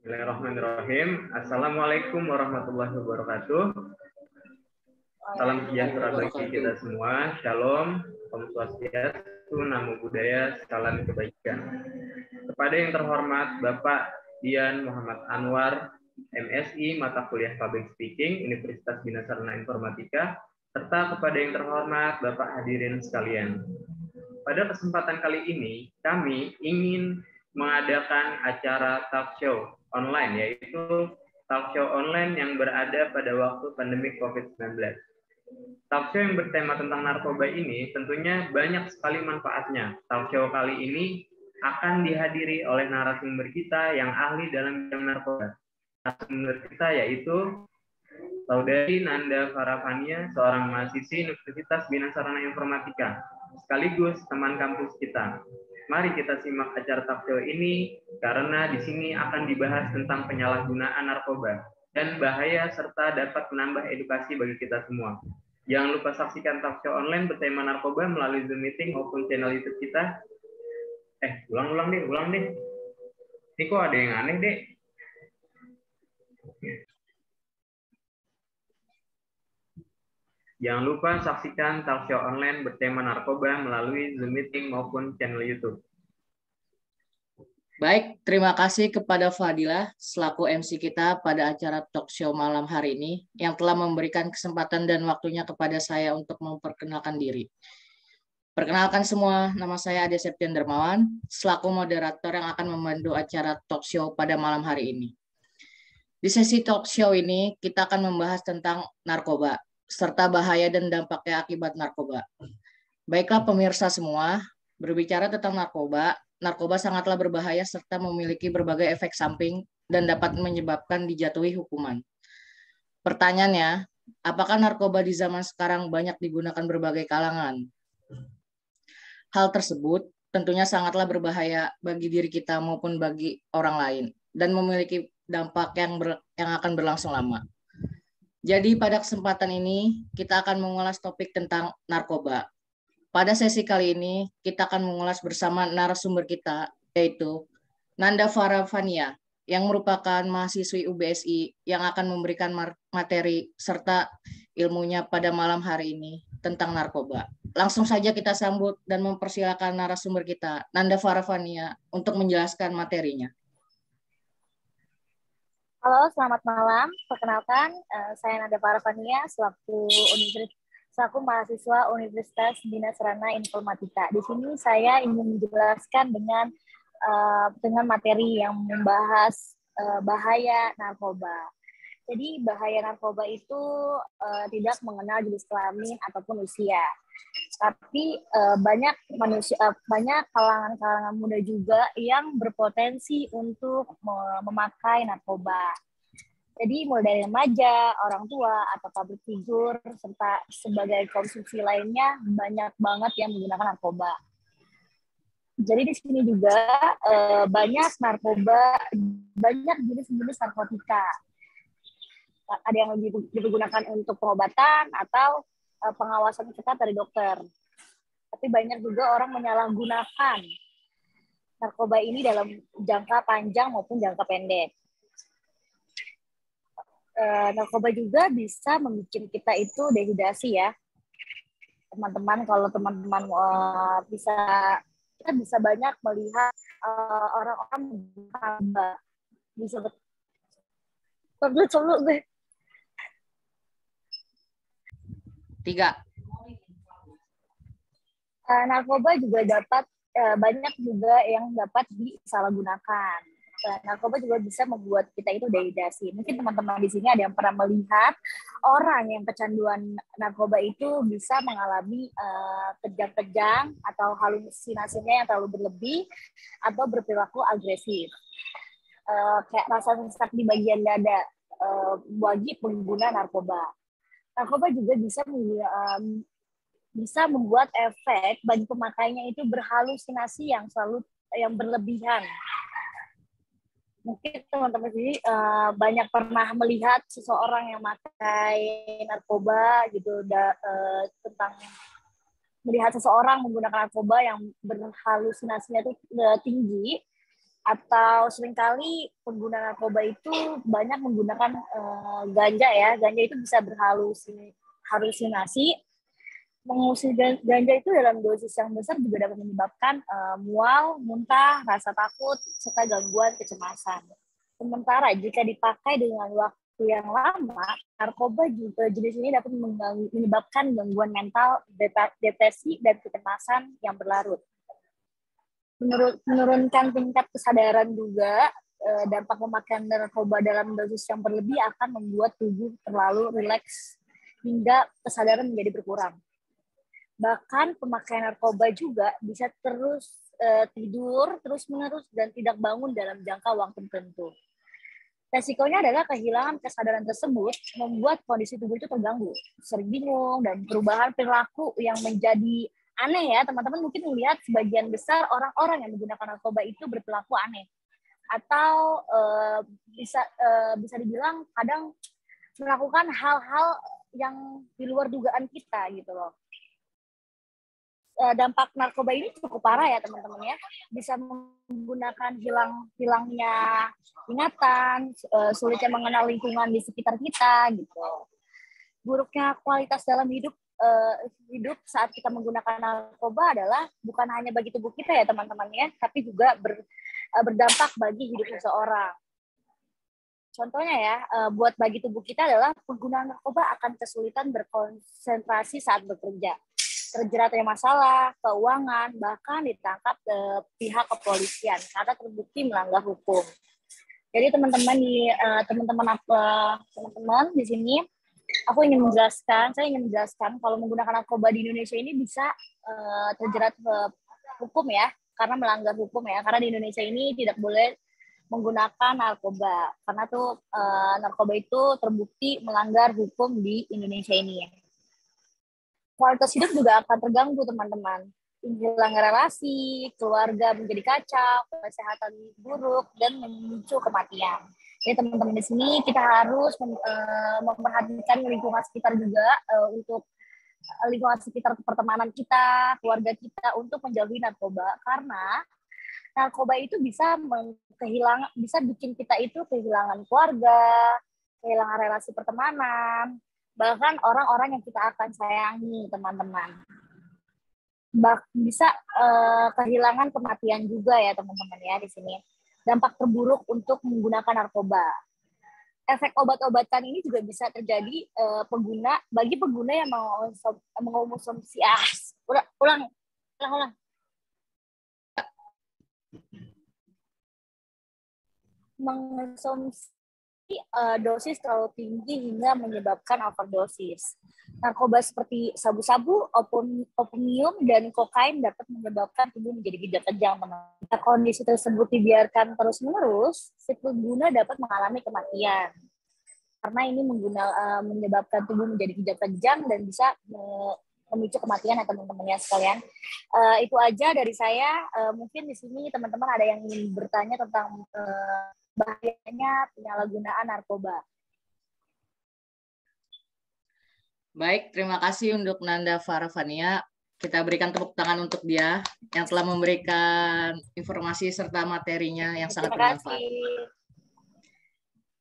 Bismillahirrahmanirrahim. Assalamualaikum warahmatullahi wabarakatuh. Salam sejahtera bagi kita semua. Shalom, Om Swastiastu, Namo Buddhaya, salam kebaikan. Kepada yang terhormat Bapak Dian Muhammad Anwar, MSI, mata kuliah Public Speaking, Universitas Bina Sarana Informatika, serta kepada yang terhormat Bapak hadirin sekalian. Pada kesempatan kali ini, kami ingin mengadakan acara talk show online, yaitu talk show online yang berada pada waktu pandemi COVID-19. Talk show yang bertema tentang narkoba ini tentunya banyak sekali manfaatnya. Talk show kali ini akan dihadiri oleh narasumber kita yang ahli dalam bidang narkoba. Narasumber kita yaitu Saudari Nanda Faravania, seorang mahasiswi Universitas Bina Sarana Informatika, sekaligus teman kampus kita. Mari kita simak acara talk show ini karena di sini akan dibahas tentang penyalahgunaan narkoba dan bahaya serta dapat menambah edukasi bagi kita semua. Jangan lupa saksikan talk show online bertema narkoba melalui Zoom meeting maupun channel YouTube kita. Ulang deh. Ini kok ada yang aneh, Dek? Jangan lupa saksikan talk show online bertema narkoba melalui Zoom meeting maupun channel YouTube. Baik, terima kasih kepada Fadilah selaku MC kita pada acara talk show malam hari ini yang telah memberikan kesempatan dan waktunya kepada saya untuk memperkenalkan diri. Perkenalkan semua, nama saya Ade Septian Dermawan, selaku moderator yang akan membantu acara talk show pada malam hari ini. Di sesi talk show ini, kita akan membahas tentang narkoba, serta bahaya dan dampaknya akibat narkoba. Baiklah pemirsa semua, berbicara tentang narkoba sangatlah berbahaya serta memiliki berbagai efek samping dan dapat menyebabkan dijatuhi hukuman. Pertanyaannya, apakah narkoba di zaman sekarang banyak digunakan berbagai kalangan? Hal tersebut tentunya sangatlah berbahaya bagi diri kita maupun bagi orang lain dan memiliki dampak yang akan berlangsung lama. Jadi pada kesempatan ini kita akan mengulas topik tentang narkoba. Pada sesi kali ini kita akan mengulas bersama narasumber kita yaitu Nanda Faravania yang merupakan mahasiswi UBSI yang akan memberikan materi serta ilmunya pada malam hari ini tentang narkoba. Langsung saja kita sambut dan mempersilakan narasumber kita Nanda Faravania untuk menjelaskan materinya. Halo, selamat malam. Perkenalkan, saya Nanda Faravania selaku mahasiswa Universitas Bina Sarana Informatika. Di sini saya ingin menjelaskan dengan materi yang membahas bahaya narkoba. Jadi bahaya narkoba itu tidak mengenal jenis kelamin ataupun usia. Tapi banyak kalangan muda juga yang berpotensi untuk memakai narkoba. Jadi mulai dari remaja, orang tua, atau public figure, serta sebagai konsumsi lainnya, banyak banget yang menggunakan narkoba. Jadi di sini juga banyak jenis-jenis narkotika. Ada yang digunakan untuk pengobatan atau pengawasan ketat dari dokter. Tapi banyak juga orang menyalahgunakan narkoba ini dalam jangka panjang maupun jangka pendek. Narkoba juga bisa membuat kita itu dehidrasi ya. Teman-teman, kalau teman-teman kita bisa banyak melihat orang-orang bisa betul gue. 3. Narkoba juga dapat banyak juga yang dapat disalahgunakan. Narkoba juga bisa membuat kita itu dehidrasi. Mungkin teman-teman di sini ada yang pernah melihat orang yang kecanduan narkoba itu bisa mengalami kejang-kejang atau halusinasinya yang terlalu berlebih atau berperilaku agresif. Kayak rasa sesak di bagian dada bagi pengguna narkoba. Narkoba juga bisa membuat efek bagi pemakainya itu berhalusinasi yang berlebihan. Mungkin teman-teman sini banyak pernah melihat seseorang yang memakai narkoba gitu, tentang melihat seseorang menggunakan narkoba yang berhalusinasinya itu tinggi, Atau seringkali pengguna narkoba itu banyak menggunakan ganja ya. Ganja itu bisa berhalusinasi. Mengusir ganja itu dalam dosis yang besar juga dapat menyebabkan mual, muntah, rasa takut, serta gangguan kecemasan. Sementara jika dipakai dengan waktu yang lama, narkoba juga jenis ini dapat menyebabkan gangguan mental, depresi, dan kecemasan yang berlarut. Menurunkan tingkat kesadaran juga, dampak pemakaian narkoba dalam dosis yang berlebih akan membuat tubuh terlalu rileks hingga kesadaran menjadi berkurang. Bahkan pemakaian narkoba juga bisa tidur terus-menerus dan tidak bangun dalam jangka waktu tertentu. Resikonya adalah kehilangan kesadaran tersebut membuat kondisi tubuh itu terganggu, sering bingung, dan perubahan perilaku yang menjadi aneh ya. Teman-teman mungkin melihat sebagian besar orang-orang yang menggunakan narkoba itu berperilaku aneh. Atau bisa dibilang kadang melakukan hal-hal yang di luar dugaan kita gitu loh. Dampak narkoba ini cukup parah ya teman-teman ya. Bisa menggunakan hilangnya ingatan, sulitnya mengenal lingkungan di sekitar kita gitu. Buruknya kualitas dalam hidup saat kita menggunakan narkoba adalah bukan hanya bagi tubuh kita ya teman-teman ya, tapi juga berdampak bagi hidup seseorang. Contohnya ya, buat bagi tubuh kita adalah pengguna narkoba akan kesulitan berkonsentrasi saat bekerja, terjerat masalah keuangan, bahkan ditangkap ke pihak kepolisian karena terbukti melanggar hukum. Jadi teman-teman di sini saya ingin menjelaskan kalau menggunakan narkoba di Indonesia ini bisa terjerat hukum ya, karena melanggar hukum ya, karena di Indonesia ini tidak boleh menggunakan narkoba, karena narkoba itu terbukti melanggar hukum di Indonesia ini. Kualitas hidup juga akan terganggu teman-teman. Hilang relasi, keluarga menjadi kacau, kesehatan buruk, dan memicu kematian. Jadi teman-teman di sini kita harus memperhatikan lingkungan sekitar juga untuk lingkungan sekitar pertemanan kita, keluarga kita untuk menjauhi narkoba, karena narkoba itu bisa bikin kita itu kehilangan keluarga, kehilangan relasi pertemanan, bahkan orang-orang yang kita akan sayangi teman-teman. Bisa kehilangan kematian juga ya teman-teman ya di sini. Dampak terburuk untuk menggunakan narkoba. Efek obat-obatan ini juga bisa terjadi bagi pengguna yang mengonsumsi ulang. Mengonsumsi dosis terlalu tinggi hingga menyebabkan overdosis. Narkoba seperti sabu-sabu, opium, dan kokain dapat menyebabkan tubuh menjadi kejang-kejang. Jika kondisi tersebut dibiarkan terus-menerus, si pengguna dapat mengalami kematian. Karena ini menyebabkan tubuh menjadi kejang-kejang dan bisa memicu kematian ya teman-teman ya sekalian. Itu aja dari saya. Mungkin di sini teman-teman ada yang ingin bertanya tentang bahayanya penyalahgunaan narkoba. Baik, terima kasih untuk Nanda Faravania. Kita berikan tepuk tangan untuk dia yang telah memberikan informasi serta materinya yang sangat bermanfaat.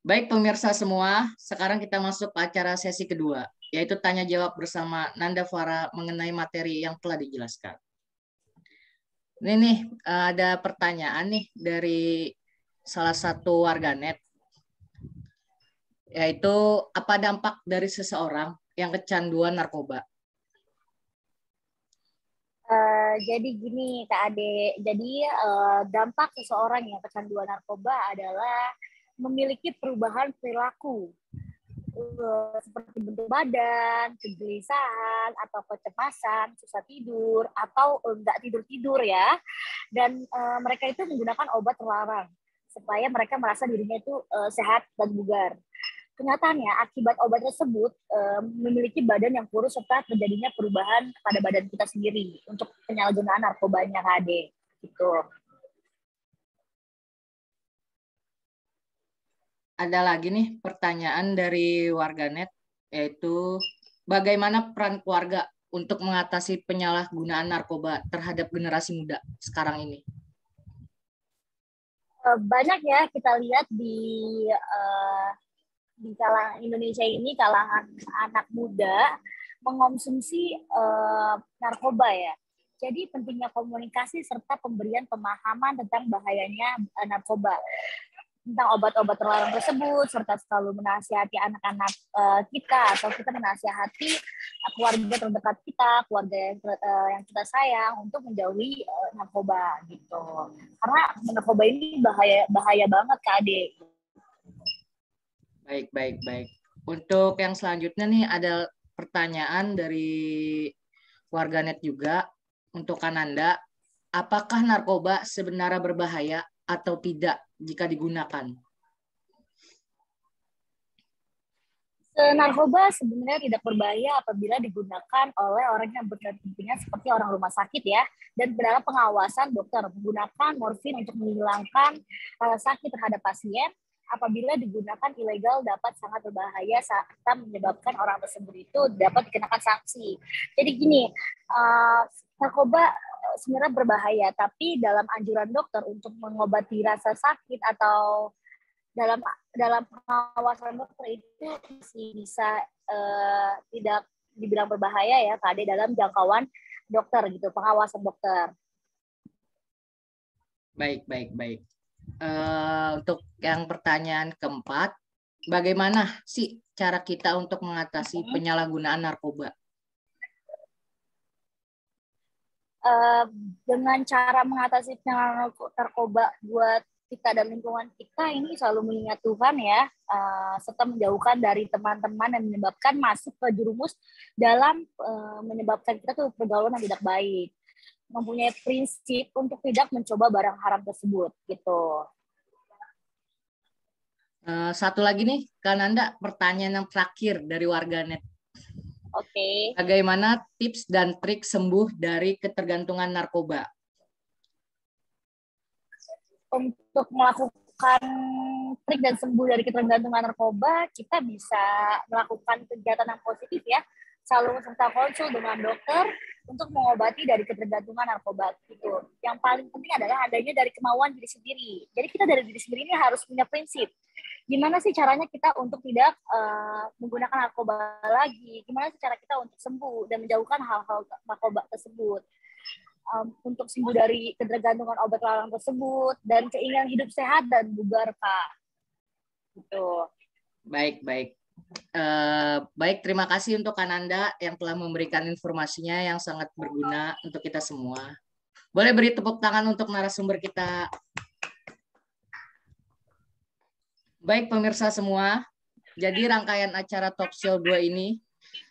Baik pemirsa semua, sekarang kita masuk ke acara sesi kedua, yaitu tanya jawab bersama Nanda Fara mengenai materi yang telah dijelaskan. Ini nih, ada pertanyaan nih dari salah satu warganet, yaitu apa dampak dari seseorang yang kecanduan narkoba? Jadi gini Kak Ade, jadi dampak seseorang yang kecanduan narkoba adalah memiliki perubahan perilaku seperti bentuk badan, kegelisahan atau kecemasan, susah tidur atau enggak tidur ya, dan mereka itu menggunakan obat terlarang supaya mereka merasa dirinya itu sehat dan bugar. Kenyataannya, akibat obat tersebut memiliki badan yang kurus serta terjadinya perubahan pada badan kita sendiri untuk penyalahgunaan narkobanya KD. Gitu. Ada lagi nih pertanyaan dari warganet, yaitu bagaimana peran keluarga untuk mengatasi penyalahgunaan narkoba terhadap generasi muda sekarang ini? banyak ya kita lihat di kalangan Indonesia ini, kalangan anak muda mengonsumsi narkoba ya. Jadi pentingnya komunikasi serta pemberian pemahaman tentang bahayanya narkoba, tentang obat-obat terlarang tersebut, serta selalu menasihati anak-anak kita, atau kita menasihati keluarga terdekat kita, keluarga yang kita sayang untuk menjauhi narkoba gitu. Karena narkoba ini bahaya banget Kak Ade. Baik. Untuk yang selanjutnya nih ada pertanyaan dari warganet juga untuk Kananda. Apakah narkoba sebenarnya berbahaya atau tidak jika digunakan? Narkoba sebenarnya tidak berbahaya apabila digunakan oleh orang yang berkepentingan seperti orang rumah sakit ya, dan dalam pengawasan dokter. Menggunakan morfin untuk menghilangkan rasa sakit terhadap pasien apabila digunakan ilegal dapat sangat berbahaya serta menyebabkan orang tersebut itu dapat dikenakan sanksi. Jadi gini, narkoba sebenarnya berbahaya, tapi dalam anjuran dokter untuk mengobati rasa sakit atau dalam pengawasan dokter itu masih bisa tidak dibilang berbahaya ya, Kak, dalam jangkauan dokter gitu, pengawasan dokter. Baik. Untuk yang pertanyaan keempat, bagaimana sih cara kita untuk mengatasi penyalahgunaan narkoba? Dengan cara mengatasi penyalahgunaan narkoba buat kita dan lingkungan kita ini selalu mengingat Tuhan ya, serta menjauhkan dari teman-teman yang menyebabkan masuk ke jerumus dalam menyebabkan kita tuh pergaulan yang tidak baik. Mempunyai prinsip untuk tidak mencoba barang haram tersebut gitu. Satu lagi nih, Kananda, pertanyaan yang terakhir dari warganet. Oke. Bagaimana tips dan trik sembuh dari ketergantungan narkoba? Untuk melakukan trik dan sembuh dari ketergantungan narkoba, kita bisa melakukan kegiatan yang positif ya, selalu serta konsul dengan dokter untuk mengobati dari ketergantungan narkoba itu. Yang paling penting adalah adanya dari kemauan diri sendiri. Jadi kita dari diri sendiri ini harus punya prinsip. Gimana sih caranya kita untuk tidak menggunakan narkoba lagi? Gimana sih cara kita untuk sembuh dan menjauhkan hal-hal narkoba tersebut? Untuk sembuh dari ketergantungan obat terlarang tersebut dan keinginan hidup sehat dan bugar, Kak. Gitu. Baik. Baik, terima kasih untuk Kananda yang telah memberikan informasinya yang sangat berguna untuk kita semua. Boleh beri tepuk tangan untuk narasumber kita. Baik pemirsa semua, jadi rangkaian acara Talk Show 2 ini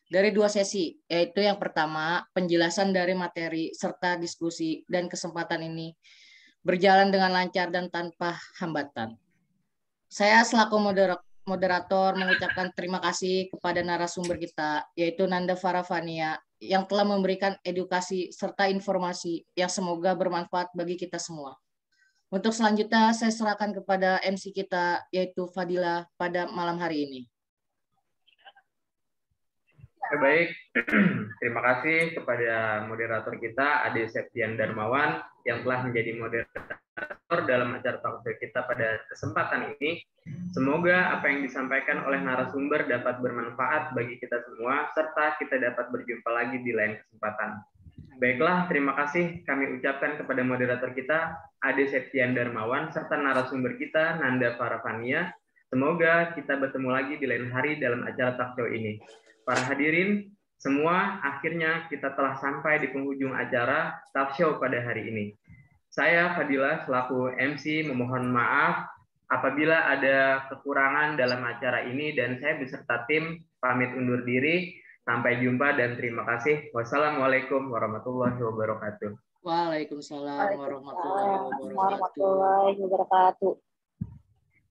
dari 2 sesi, yaitu yang pertama, penjelasan dari materi serta diskusi, dan kesempatan ini berjalan dengan lancar dan tanpa hambatan. Saya selaku moderator mengucapkan terima kasih kepada narasumber kita, yaitu Nanda Faravania, yang telah memberikan edukasi serta informasi yang semoga bermanfaat bagi kita semua. Untuk selanjutnya, saya serahkan kepada MC kita, yaitu Fadila, pada malam hari ini. Baik, terima kasih kepada moderator kita, Ade Septian Darmawan, yang telah menjadi moderator dalam acara talk show kita pada kesempatan ini. Semoga apa yang disampaikan oleh narasumber dapat bermanfaat bagi kita semua, serta kita dapat berjumpa lagi di lain kesempatan. Baiklah, terima kasih kami ucapkan kepada moderator kita, Ade Septian Darmawan, serta narasumber kita, Nanda Faravania. Semoga kita bertemu lagi di lain hari dalam acara talk show ini. Para hadirin semua, akhirnya kita telah sampai di penghujung acara talk show pada hari ini. Saya Fadila selaku MC memohon maaf apabila ada kekurangan dalam acara ini, dan saya beserta tim pamit undur diri. Sampai jumpa dan terima kasih. Wassalamualaikum warahmatullahi wabarakatuh. Waalaikumsalam warahmatullahi wabarakatuh.